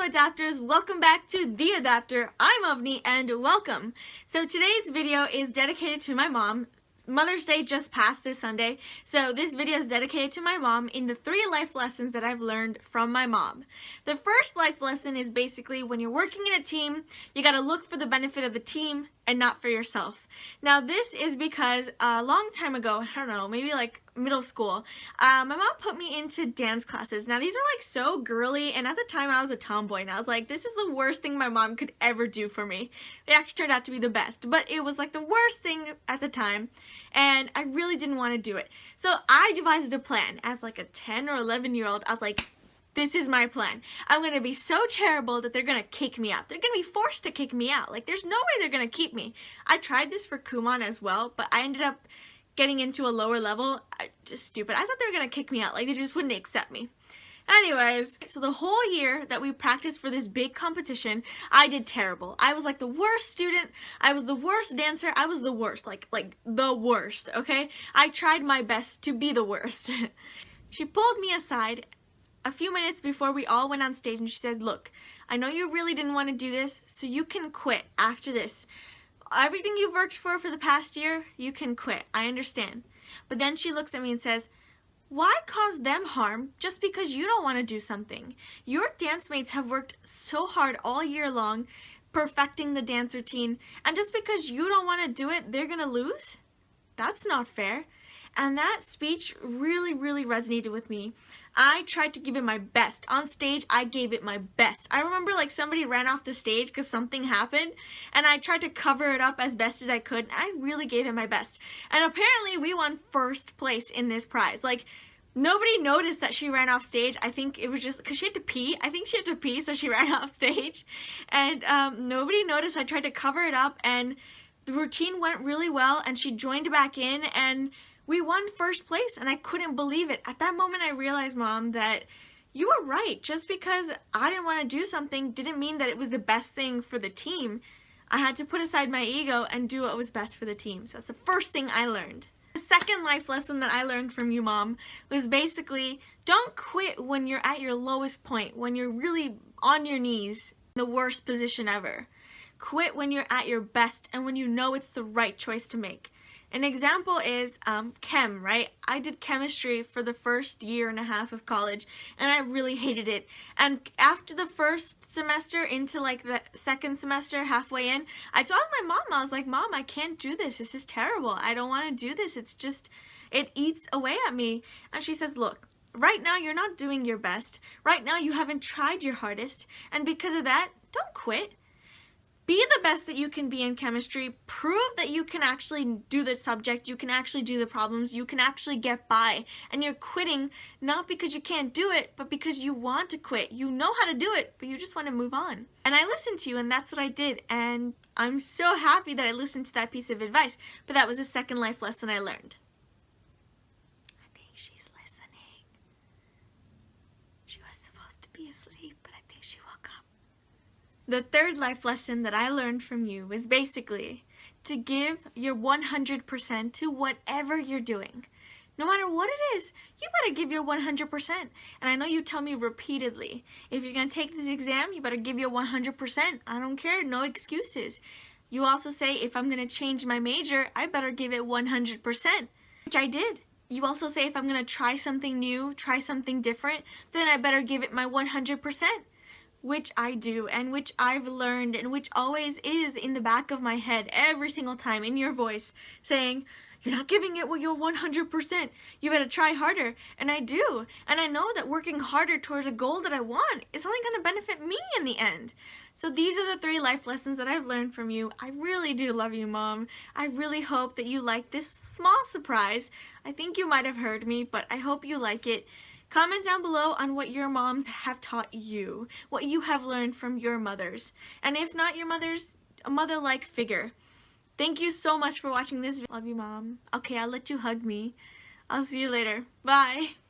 Hello adapters, welcome back to The Adapter. I'm Avni and welcome. So today's video is dedicated to my mom. Mother's Day just passed this Sunday, so this video is dedicated to my mom in the 3 life lessons that I've learned from my mom. The first life lesson is basically when you're working in a team, you gotta look for the benefit of the team and not for yourself. Now this is because a long time ago, I don't know, maybe like middle school, my mom put me into dance classes. Now these are like so girly, and at the time I was a tomboy and I was like, this is the worst thing my mom could ever do for me. It actually turned out to be the best, but it was like the worst thing at the time and I really didn't want to do it. So I devised a plan as like a 10 or 11-year-old. I was like, this is my plan. I'm going to be so terrible that they're going to kick me out. They're going to be forced to kick me out. Like, there's no way they're going to keep me. I tried this for Kumon as well, but I ended up getting into a lower level. Just stupid. I thought they were going to kick me out. Like, they just wouldn't accept me. Anyways, so the whole year that we practiced for this big competition, I did terrible. I was like the worst student. I was the worst dancer. I was the worst. Like the worst, okay? I tried my best to be the worst. She pulled me aside a few minutes before we all went on stage and she said, look, I know you really didn't want to do this, so you can quit after this. Everything you've worked for the past year, you can quit. I understand. But then she looks at me and says, why cause them harm just because you don't want to do something? Your dance mates have worked so hard all year long perfecting the dance routine, and just because you don't want to do it, they're gonna lose? That's not fair. And that speech really resonated with me. I tried to give it my best. On stage, I gave it my best. I remember like somebody ran off the stage because something happened and I tried to cover it up as best as I could. And I really gave it my best. And apparently we won first place in this prize. Like, nobody noticed that she ran off stage. I think it was just because she had to pee. I think she had to pee, so she ran off stage. And nobody noticed. I tried to cover it up and the routine went really well and she joined back in and we won first place and I couldn't believe it. At that moment I realized, Mom, that you were right. Just because I didn't want to do something didn't mean that it was the best thing for the team. I had to put aside my ego and do what was best for the team. So that's the first thing I learned. The second life lesson that I learned from you, Mom, was basically don't quit when you're at your lowest point, when you're really on your knees, in the worst position ever. Quit when you're at your best and when you know it's the right choice to make. An example is chem, right? I did chemistry for the first year and a half of college and I really hated it. And after the first semester into like the second semester, halfway in, I told my mom, I was like, Mom, I can't do this. This is terrible. I don't want to do this. It's just, it eats away at me. And she says, look, right now you're not doing your best. Right now you haven't tried your hardest. And because of that, don't quit. Be the best that you can be in chemistry. Prove that you can actually do the subject, you can actually do the problems, you can actually get by. And you're quitting not because you can't do it, but because you want to quit. You know how to do it, but you just want to move on. And I listened to you and that's what I did. And I'm so happy that I listened to that piece of advice. But that was the second life lesson I learned. I think she's listening. She was supposed to be asleep, but I think she woke up. The third life lesson that I learned from you was basically to give your 100% to whatever you're doing. No matter what it is, you better give your 100%. And I know you tell me repeatedly, if you're going to take this exam, you better give your 100%. I don't care, no excuses. You also say, if I'm going to change my major, I better give it 100%, which I did. You also say, if I'm going to try something new, try something different, then I better give it my 100%. Which I do, and which I've learned, and which always is in the back of my head every single time in your voice saying, you're not giving it your 100%. You better try harder. And I do. And I know that working harder towards a goal that I want is only going to benefit me in the end. So these are the 3 life lessons that I've learned from you. I really do love you, Mom. I really hope that you like this small surprise. I think you might have heard me, but I hope you like it. Comment down below on what your moms have taught you, what you have learned from your mothers. And if not your mothers, a mother-like figure. Thank you so much for watching this video. Love you, Mom. Okay, I'll let you hug me. I'll see you later. Bye.